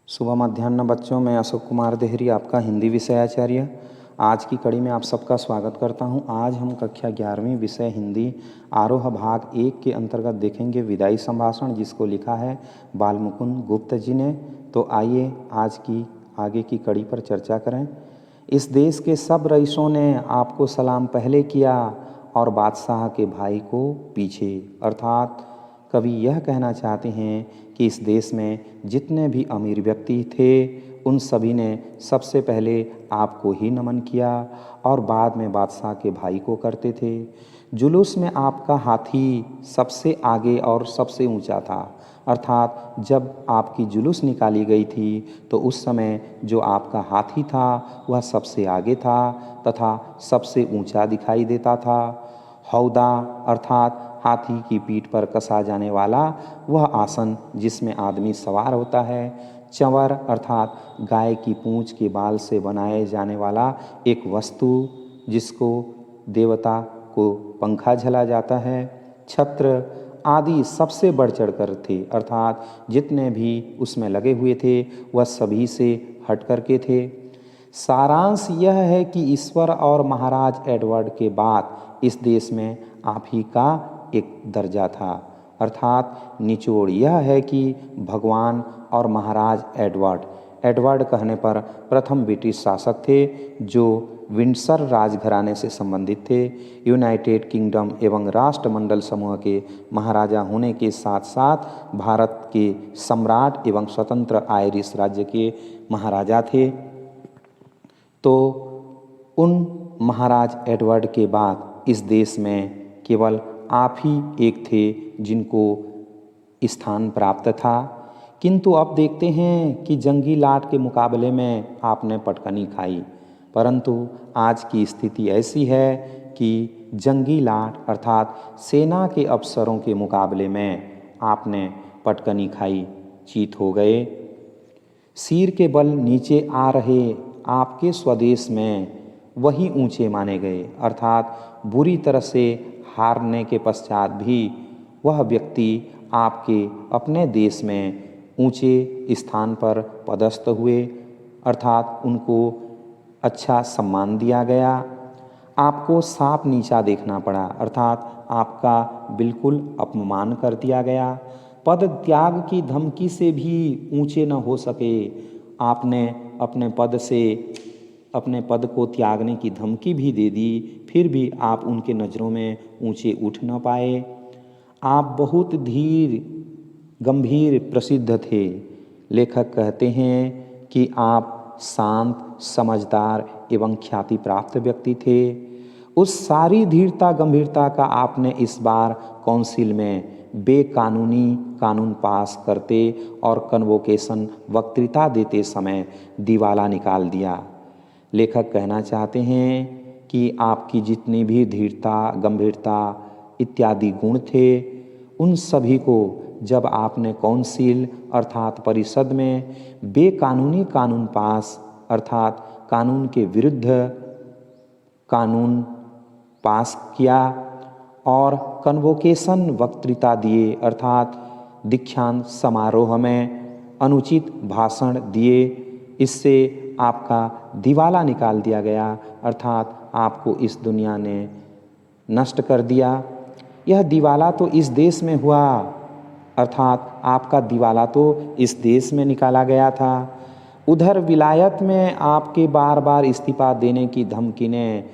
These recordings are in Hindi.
सुबह मध्याह्न बच्चों, मैं अशोक कुमार देहरी, आपका हिंदी विषय आचार्य। आज की कड़ी में आप सबका स्वागत करता हूं। आज हम कक्षा 11वीं विषय हिंदी आरोह भाग 1 के अंतर्गत देखेंगे विदाई संभाषण, जिसको लिखा है बालमुकुंद गुप्त जी ने। तो आइए आज की आगे की कड़ी पर चर्चा करें। इस देश के सब रईसों ने आपको सलाम पहले किया और बादशाह के भाई को पीछे। अर्थात कवि यह कहना चाहते हैं कि इस देश में जितने भी अमीर व्यक्ति थे उन सभी ने सबसे पहले आपको ही नमन किया और बाद में बादशाह के भाई को करते थे। जुलूस में आपका हाथी सबसे आगे और सबसे ऊंचा था। अर्थात जब आपकी जुलूस निकाली गई थी तो उस समय जो आपका हाथी था वह सबसे आगे था तथा सबसे ऊंचा दिखाई देता था। हौदा अर्थात हाथी की पीठ पर कसा जाने वाला वह आसन जिसमें आदमी सवार होता है। चंवर अर्थात गाय की पूंछ के बाल से बनाए जाने वाला एक वस्तु जिसको देवता को पंखा झला जाता है। छत्र आदि सबसे बढ़ चढ़ कर थे, अर्थात जितने भी उसमें लगे हुए थे वह सभी से हट कर के थे। सारांश यह है कि ईश्वर और महाराज एडवर्ड के बाद इस देश में आप ही का एक दर्जा था। अर्थात निचोड़ यह है कि भगवान और महाराज एडवर्ड कहने पर प्रथम ब्रिटिश शासक थे जो विंडसर राजघराने से संबंधित थे। यूनाइटेड किंगडम एवं राष्ट्रमंडल समूह के महाराजा होने के साथ साथ भारत के सम्राट एवं स्वतंत्र आयरिश राज्य के महाराजा थे। तो उन महाराज एडवर्ड के बाद इस देश में केवल आप ही एक थे जिनको स्थान प्राप्त था। किंतु अब देखते हैं कि जंगी लाट के मुकाबले में आपने पटकनी खाई, परंतु आज की स्थिति ऐसी है कि जंगी लाट अर्थात सेना के अफसरों के मुकाबले में आपने पटकनी खाई, चीत हो गए। सिर के बल नीचे आ रहे आपके स्वदेश में वही ऊंचे माने गए। अर्थात बुरी तरह से हारने के पश्चात भी वह व्यक्ति आपके अपने देश में ऊंचे स्थान पर पदस्थ हुए, अर्थात उनको अच्छा सम्मान दिया गया। आपको सांप नीचा देखना पड़ा, अर्थात आपका बिल्कुल अपमान कर दिया गया। पद त्याग की धमकी से भी ऊंचे न हो सके, आपने अपने पद को त्यागने की धमकी भी दे दी, फिर भी आप उनके नज़रों में ऊंचे उठ न पाए। आप बहुत धीर गंभीर प्रसिद्ध थे। लेखक कहते हैं कि आप शांत, समझदार एवं ख्याति प्राप्त व्यक्ति थे। उस सारी धीरता गंभीरता का आपने इस बार काउंसिल में बेकानूनी कानून पास करते और कन्वोकेशन वक्तृता देते समय दिवाला निकाल दिया। लेखक कहना चाहते हैं कि आपकी जितनी भी धीरता, गंभीरता इत्यादि गुण थे, उन सभी को जब आपने काउंसिल अर्थात परिषद में बेकानूनी कानून पास अर्थात कानून के विरुद्ध कानून पास किया और कन्वोकेशन वक्तृता दिए अर्थात दीक्षांत समारोह में अनुचित भाषण दिए, इससे आपका दिवाला निकाल दिया गया, अर्थात आपको इस दुनिया ने नष्ट कर दिया। यह दिवाला तो इस देश में हुआ, अर्थात आपका दिवाला तो इस देश में निकाला गया था। उधर विलायत में आपके बार बार इस्तीफा देने की धमकी ने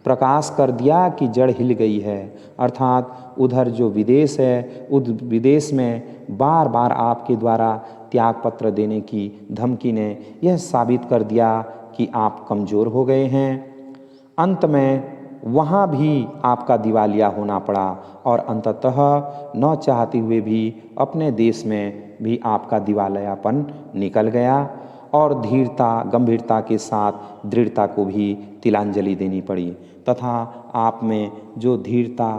प्रकाश कर दिया कि जड़ हिल गई है, अर्थात उधर जो विदेश है उस विदेश में बार बार आपके द्वारा त्यागपत्र देने की धमकी ने यह साबित कर दिया कि आप कमज़ोर हो गए हैं। अंत में वहाँ भी आपका दिवालिया होना पड़ा और अंततः न चाहते हुए भी अपने देश में भी आपका दिवालियापन निकल गया और धीरता गंभीरता के साथ दृढ़ता को भी तिलांजलि देनी पड़ी तथा आप में जो धीरता,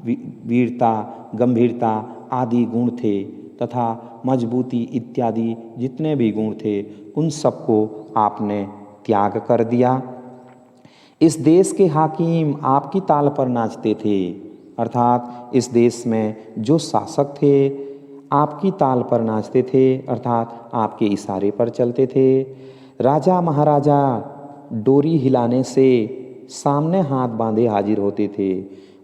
वीरता, गंभीरता आदि गुण थे तथा मजबूती इत्यादि जितने भी गुण थे उन सबको आपने त्याग कर दिया। इस देश के हाकिम आपकी ताल पर नाचते थे, अर्थात इस देश में जो शासक थे आपकी ताल पर नाचते थे, अर्थात आपके इशारे पर चलते थे। राजा महाराजा डोरी हिलाने से सामने हाथ बांधे हाजिर होते थे,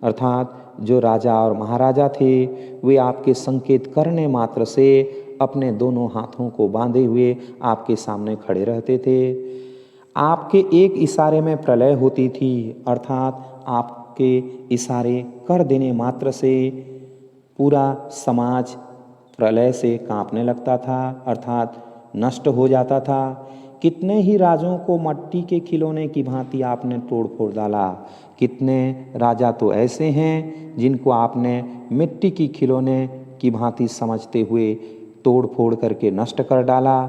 अर्थात जो राजा और महाराजा थे वे आपके संकेत करने मात्र से अपने दोनों हाथों को बांधे हुए आपके सामने खड़े रहते थे। आपके एक इशारे में प्रलय होती थी, अर्थात आपके इशारे कर देने मात्र से पूरा समाज प्रलय से कांपने लगता था, अर्थात नष्ट हो जाता था। कितने ही राजों को मट्टी के खिलौने की भांति आपने तोड़ फोड़ डाला। कितने राजा तो ऐसे हैं जिनको आपने मिट्टी की खिलौने की भांति समझते हुए तोड़ फोड़ करके नष्ट कर डाला।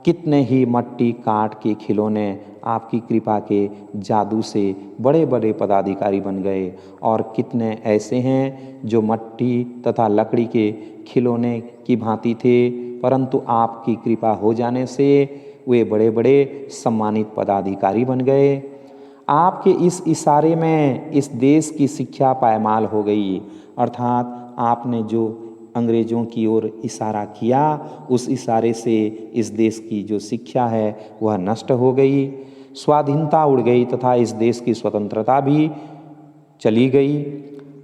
कितने ही मट्टी काट के खिलौने आपकी कृपा के जादू से बड़े बड़े पदाधिकारी बन गए, और कितने ऐसे हैं जो मट्टी तथा लकड़ी के खिलौने की भांति थे, परंतु आपकी कृपा हो जाने से वे बड़े बड़े सम्मानित पदाधिकारी बन गए। आपके इस इशारे में इस देश की शिक्षा पायमाल हो गई, अर्थात आपने जो अंग्रेजों की ओर इशारा किया उस इशारे से इस देश की जो शिक्षा है वह नष्ट हो गई। स्वाधीनता उड़ गई तथा इस देश की स्वतंत्रता भी चली गई।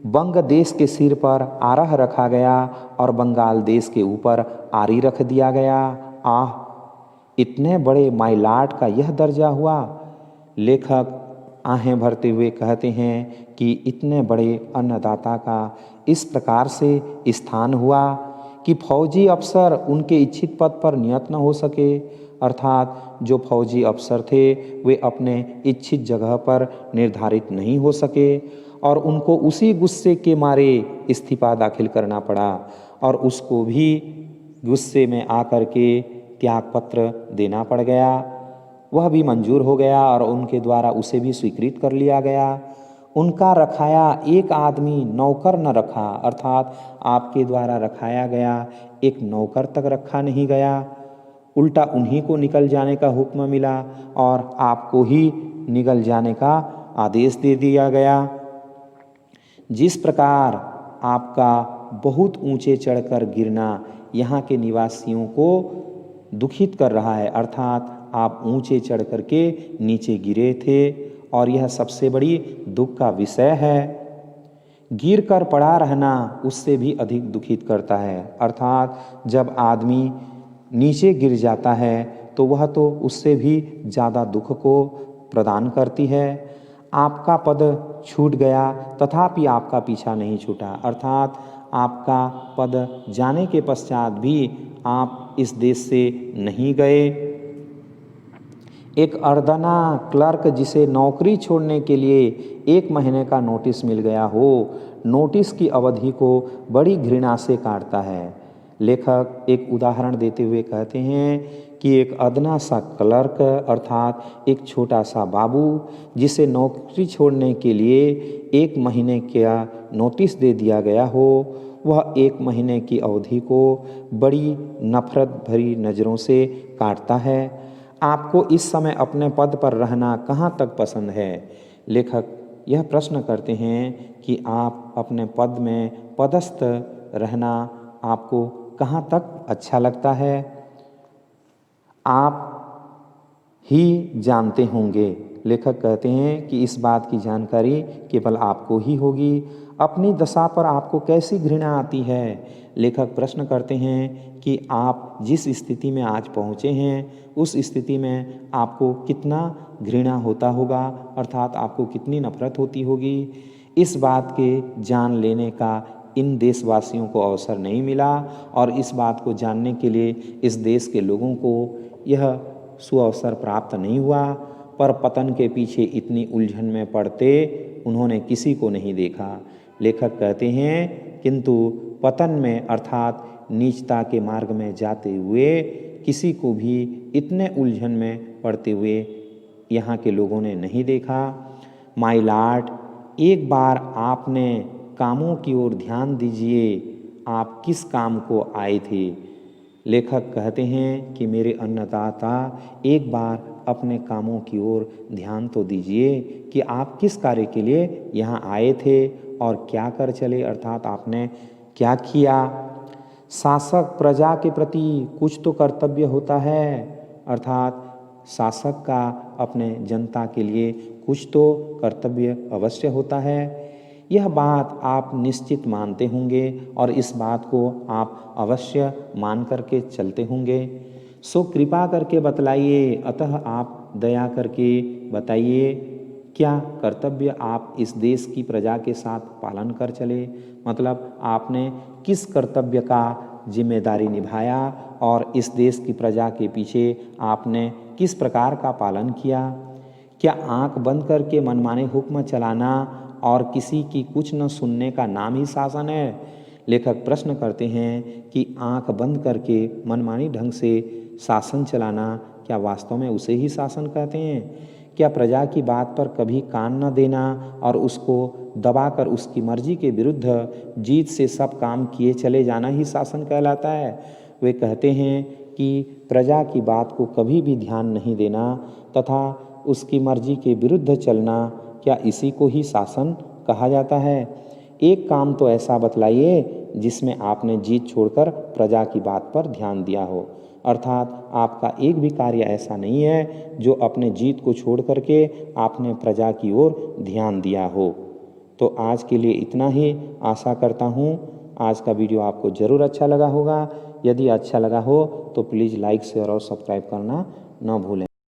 बंग देश के सिर पर आरह रखा गया और बंगाल देश के ऊपर आरी रख दिया गया। आह, इतने बड़े माइलाट का यह दर्जा हुआ। लेखक आहें भरते हुए कहते हैं कि इतने बड़े अन्नदाता का इस प्रकार से स्थान हुआ कि फौजी अफसर उनके इच्छित पद पर नियत न हो सके, अर्थात जो फौजी अफसर थे वे अपने इच्छित जगह पर निर्धारित नहीं हो सके और उनको उसी गुस्से के मारे इस्तीफा दाखिल करना पड़ा और उसको भी गुस्से में आकर के त्यागपत्र देना पड़ गया। वह भी मंजूर हो गया और उनके द्वारा उसे भी स्वीकृत कर लिया गया। उनका रखाया एक आदमी नौकर न रखा, अर्थात आपके द्वारा रखाया गया एक नौकर तक रखा नहीं गया, उल्टा उन्हीं को निकल जाने का हुक्म मिला और आपको ही निकल जाने का आदेश दे दिया गया। जिस प्रकार आपका बहुत ऊंचे चढ़कर गिरना यहाँ के निवासियों को दुखित कर रहा है, अर्थात आप ऊंचे चढ़ कर के नीचे गिरे थे और यह सबसे बड़ी दुख का विषय है। गिर कर पड़ा रहना उससे भी अधिक दुखित करता है, अर्थात जब आदमी नीचे गिर जाता है तो वह तो उससे भी ज़्यादा दुख को प्रदान करती है। आपका पद छूट गया तथापि आपका पीछा नहीं छूटा, अर्थात आपका पद जाने के पश्चात भी आप इस देश से नहीं गए। एक अर्दना क्लर्क जिसे नौकरी छोड़ने के लिए 1 महीने का नोटिस मिल गया हो, नोटिस की अवधि को बड़ी घृणा से काटता है। लेखक एक उदाहरण देते हुए कहते हैं कि एक अदना सा क्लर्क अर्थात एक छोटा सा बाबू जिसे नौकरी छोड़ने के लिए 1 महीने का नोटिस दे दिया गया हो, वह 1 महीने की अवधि को बड़ी नफरत भरी नज़रों से काटता है। आपको इस समय अपने पद पर रहना कहाँ तक पसंद है? लेखक यह प्रश्न करते हैं कि आप अपने पद में पदस्थ रहना आपको कहाँ तक अच्छा लगता है? आप ही जानते होंगे। लेखक कहते हैं कि इस बात की जानकारी केवल आपको ही होगी। अपनी दशा पर आपको कैसी घृणा आती है? लेखक प्रश्न करते हैं कि आप जिस स्थिति में आज पहुँचे हैं उस स्थिति में आपको कितना घृणा होता होगा, अर्थात आपको कितनी नफरत होती होगी। इस बात के जान लेने का इन देशवासियों को अवसर नहीं मिला और इस बात को जानने के लिए इस देश के लोगों को यह सुअवसर प्राप्त नहीं हुआ, पर पतन के पीछे इतनी उलझन में पड़ते उन्होंने किसी को नहीं देखा। लेखक कहते हैं किंतु पतन में अर्थात नीचता के मार्ग में जाते हुए किसी को भी इतने उलझन में पड़ते हुए यहाँ के लोगों ने नहीं देखा। माय लॉर्ड, एक बार आपने कामों की ओर ध्यान दीजिए, आप किस काम को आए थे? लेखक कहते हैं कि मेरे अन्नदाता, एक बार अपने कामों की ओर ध्यान तो दीजिए कि आप किस कार्य के लिए यहाँ आए थे और क्या कर चले, अर्थात आपने क्या किया। शासक प्रजा के प्रति कुछ तो कर्तव्य होता है, अर्थात शासक का अपने जनता के लिए कुछ तो कर्तव्य अवश्य होता है। यह बात आप निश्चित मानते होंगे और इस बात को आप अवश्य मान करके चलते होंगे। सो कृपा करके बतलाइए, अतः आप दया करके बताइए, क्या कर्तव्य आप इस देश की प्रजा के साथ पालन कर चले? मतलब आपने किस कर्तव्य का जिम्मेदारी निभाया और इस देश की प्रजा के पीछे आपने किस प्रकार का पालन किया? क्या आंख बंद करके मनमाने हुक्म चलाना और किसी की कुछ न सुनने का नाम ही शासन है? लेखक प्रश्न करते हैं कि आंख बंद करके मनमानी ढंग से शासन चलाना क्या वास्तव में उसे ही शासन कहते हैं? क्या प्रजा की बात पर कभी कान न देना और उसको दबाकर उसकी मर्जी के विरुद्ध जीत से सब काम किए चले जाना ही शासन कहलाता है? वे कहते हैं कि प्रजा की बात को कभी भी ध्यान नहीं देना तथा उसकी मर्जी के विरुद्ध चलना, क्या इसी को ही शासन कहा जाता है? एक काम तो ऐसा बतलाइए जिसमें आपने जीत छोड़कर प्रजा की बात पर ध्यान दिया हो, अर्थात आपका एक भी कार्य ऐसा नहीं है जो अपने जीत को छोड़ करके आपने प्रजा की ओर ध्यान दिया हो। तो आज के लिए इतना ही। आशा करता हूँ आज का वीडियो आपको ज़रूर अच्छा लगा होगा। यदि अच्छा लगा हो तो प्लीज़ लाइक शेयर और सब्सक्राइब करना न भूलें।